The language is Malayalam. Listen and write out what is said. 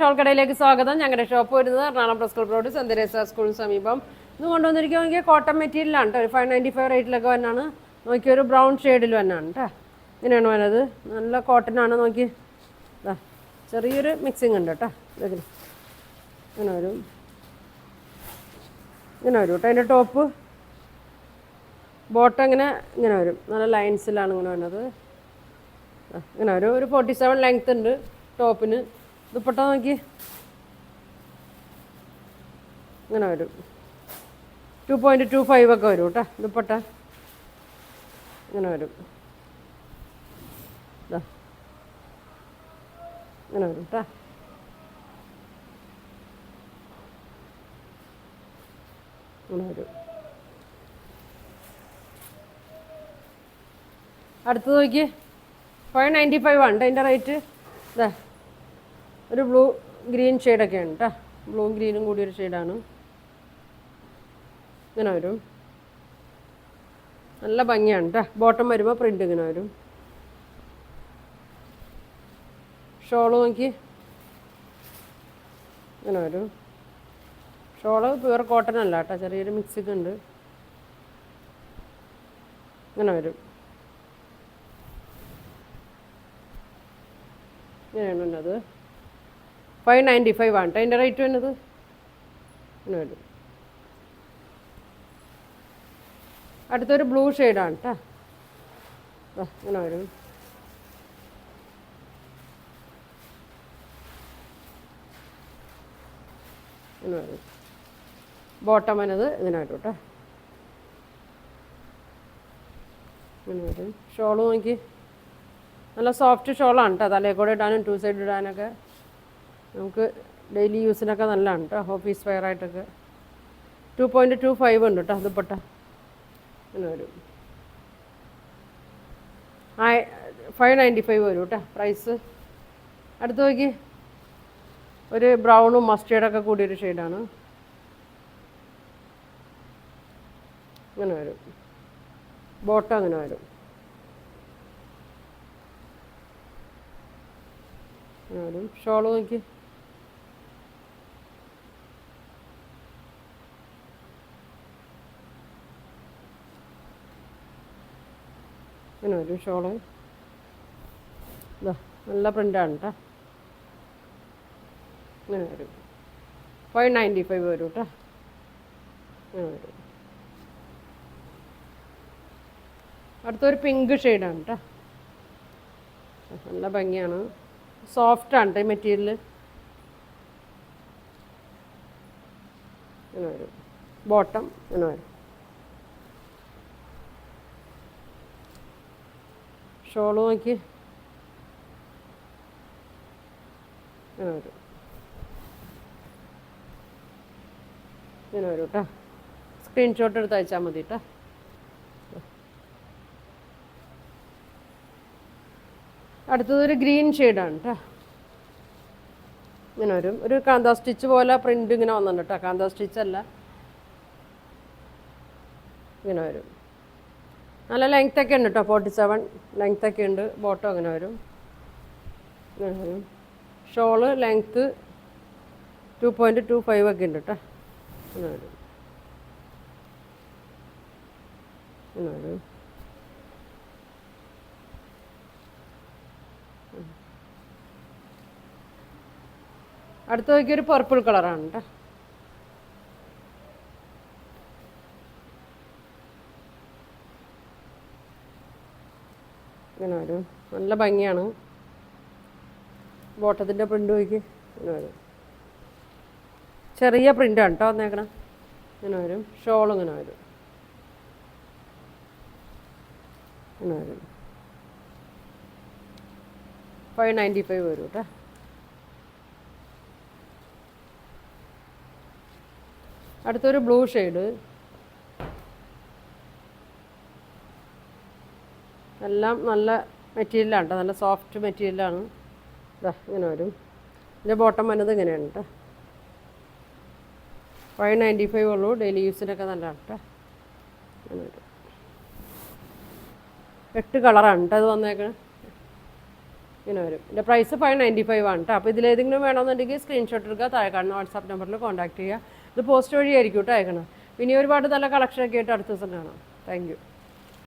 ഷോൾ കടയിലേക്ക് സ്വാഗതം. ഞങ്ങളുടെ ഷോപ്പ് വരുന്നത് Ernakulam press club road saint Teresa സ്കൂളിന് സമീപം. ഇന്ന് കൊണ്ടുവന്നിരിക്കുകയാണെങ്കിൽ കോട്ടൺ മെറ്റീരിയലാണ് കേട്ടോ. ഒരു 595 റേറ്റിലൊക്കെ വന്നാണ്. നോക്കി ഒരു ബ്രൗൺ ഷെയ്ഡിൽ വന്നാണ് കേട്ടോ. ഇങ്ങനെയാണ് വരുന്നത്. നല്ല കോട്ടനാണ്. നോക്കി ചെറിയൊരു മിക്സിങ് ഉണ്ട് കേട്ടോ. ഇതിൽ ഇങ്ങനെ വരും കേട്ടോ. അതിൻ്റെ ടോപ്പ് ബോട്ടം ഇങ്ങനെ വരും. നല്ല ലൈൻസിലാണ് ഇങ്ങനെ വരുന്നത്. ഇങ്ങനെ വരും. ഒരു 47 ലെങ്ത് ഉണ്ട് ടോപ്പിന്. ദുപ്പട്ട നോക്കി ഇങ്ങനെ വരും. 2.25 ഒക്കെ വരും കേട്ടോ ദുപ്പട്ട. ഇങ്ങനെ വരും. ഇങ്ങനെ വരും കേട്ടോ. ഇങ്ങനെ വരും. അടുത്ത് നോക്കി 595 ആണ് അതിൻ്റെ റേറ്റ്. ഇതാ ഒരു ബ്ലൂ ഗ്രീൻ ഷെയ്ഡൊക്കെയാണ് കേട്ടോ. ബ്ലൂ ഗ്രീനും കൂടിയൊരു ഷെയ്ഡാണ്. ഇങ്ങനെ വരും. നല്ല ഭംഗിയാണ് കേട്ടോ. ബോട്ടം വരുമ്പോൾ പ്രിൻ്റ് ഇങ്ങനെ വരും. ഷോള് നോക്കി ഇങ്ങനെ വരും. ഷോള് പ്യുവർ കോട്ടൺ അല്ല കേട്ടോ. ചെറിയൊരു മിക്സിങ് ഉണ്ട്. ഇങ്ങനെ വരും. ഇങ്ങനെയാണ് വേണ്ടത്. 595 ആണ് കേട്ടോ അതിൻ്റെ റേറ്റ് വരുന്നത്. ഇങ്ങനെ വരും. അടുത്തൊരു ബ്ലൂ ഷെയ്ഡാണ് കേട്ടോ. ഇങ്ങനെ വരും. ഇങ്ങനെ വരും. ബോട്ടം വന്നത് ഇതിന് വരും കേട്ടോ. ഇങ്ങനെ വരും. ഷോള് നോക്കി നല്ല സോഫ്റ്റ് ഷോളാണ് കേട്ടോ. തലയിൽ കൂടെ ഇടാനും 2 സൈഡ് ഇടാനൊക്കെ നമുക്ക് ഡെയിലി യൂസിനൊക്കെ നല്ലതാണ് കേട്ടോ. ഓഫീസ് വെയർ ആയിട്ടൊക്കെ. 2.25 ഉണ്ട് കേട്ടോ ദുപ്പട്ട. ഇങ്ങനെ വരും. 595 വരും കേട്ടോ പ്രൈസ്. അടുത്ത് നോക്കി ഒരു ബ്രൗണും മസ്റ്റേർഡൊക്കെ കൂടിയൊരു ഷെയ്ഡാണ്. ഇങ്ങനെ വരും. ബോട്ടം അങ്ങനെ വരും. ഇങ്ങനെ വരും. ഷോള് നോക്കി ഇങ്ങനെ വരും. ഷോള് ഇതാ നല്ല പ്രിൻ്റാണ് കേട്ടോ. ഇങ്ങനെ വരും. 595 വരും കേട്ടോ. ഇങ്ങനെ വരും. അടുത്തൊരു പിങ്ക് ഷെയ്ഡാണ് കേട്ടോ. നല്ല ഭംഗിയാണ്. സോഫ്റ്റാണ് കേട്ടോ ഈ മെറ്റീരിയൽ. ഇങ്ങനെ വരും. ബോട്ടം ഇങ്ങനെ വരും. ഷോള് നോക്കി ഇങ്ങനെ വരും. ഇങ്ങനെ വരും കേട്ടോ. സ്ക്രീൻഷോട്ട് എടുത്ത് അയച്ചാൽ മതി കേട്ടോ. അടുത്തതൊരു ഗ്രീൻ ഷെയ്ഡാണ് കേട്ടോ. ഇങ്ങനെ വരും. ഒരു കാന്താ സ്റ്റിച്ച് പോലെ പ്രിൻ്റ് ഇങ്ങനെ വന്നിട്ടുണ്ട് കേട്ടോ. കാന്താ സ്റ്റിച്ചല്ല. ഇങ്ങനെ വരും. നല്ല ലെങ്ത്തൊക്കെ ഉണ്ട് കേട്ടോ. 47 ലെങ്ത്തൊക്കെ ഉണ്ട്. ബോട്ടം അങ്ങനെ വരും. ഇങ്ങനെ വരും. ഷോള് ലെങ്ത്ത് 2.25 ഒക്കെ ഉണ്ട് കേട്ടോ. ഇങ്ങനെ വരും. ഇങ്ങനെ വരും. അടുത്ത നോക്കിയൊരു പർപ്പിൾ കളറാണ് കേട്ടോ. ഇങ്ങനെ വരും. നല്ല ഭംഗിയാണ്. ബോട്ടത്തിൻ്റെ പ്രിൻ്റ് നോക്കി ഇങ്ങനെ വരും. ചെറിയ പ്രിൻ്റാണ് കേട്ടോ വന്നേക്കണം. ഇങ്ങനെ വരും. ഷോൾ ഇങ്ങനെ വരും. ഇങ്ങനെ വരും. 595 വരും കേട്ടോ. അടുത്തൊരു ബ്ലൂ ഷെയ്ഡ്. എല്ലാം നല്ല മെറ്റീരിയലാണ് കേട്ടോ. നല്ല സോഫ്റ്റ് മെറ്റീരിയലാണ്. ഇതാ ഇങ്ങനെ വരും. ഇതിൻ്റെ ബോട്ടം വന്നത് ഇങ്ങനെയാണ് കേട്ടോ. 595 ഉള്ളൂ. ഡെയിലി യൂസിനൊക്കെ നല്ലതാണ് കേട്ടോ. ഇങ്ങനെ വരും. 8 കളറാണ് കേട്ടോ അത് വന്നേക്കണം. ഇങ്ങനെ വരും. ഇതിൻ്റെ പ്രൈസ് 595 ആണ് കേട്ടോ. അപ്പോൾ ഇതിലേതെങ്കിലും വേണമെന്നുണ്ടെങ്കിൽ സ്ക്രീൻഷോട്ട് എടുക്കുക, താഴെ കാണുന്ന വാട്സാപ്പ് നമ്പറിൽ കോൺടാക്ട് ചെയ്യുക. ഇത് പോസ്റ്റ് വഴിയായിരിക്കും കേട്ടോ അയക്കണം. പിന്നെ ഒരുപാട് നല്ല കളക്ഷനൊക്കെ ആയിട്ട് അടുത്ത ദിവസം കാണാം. Thank you.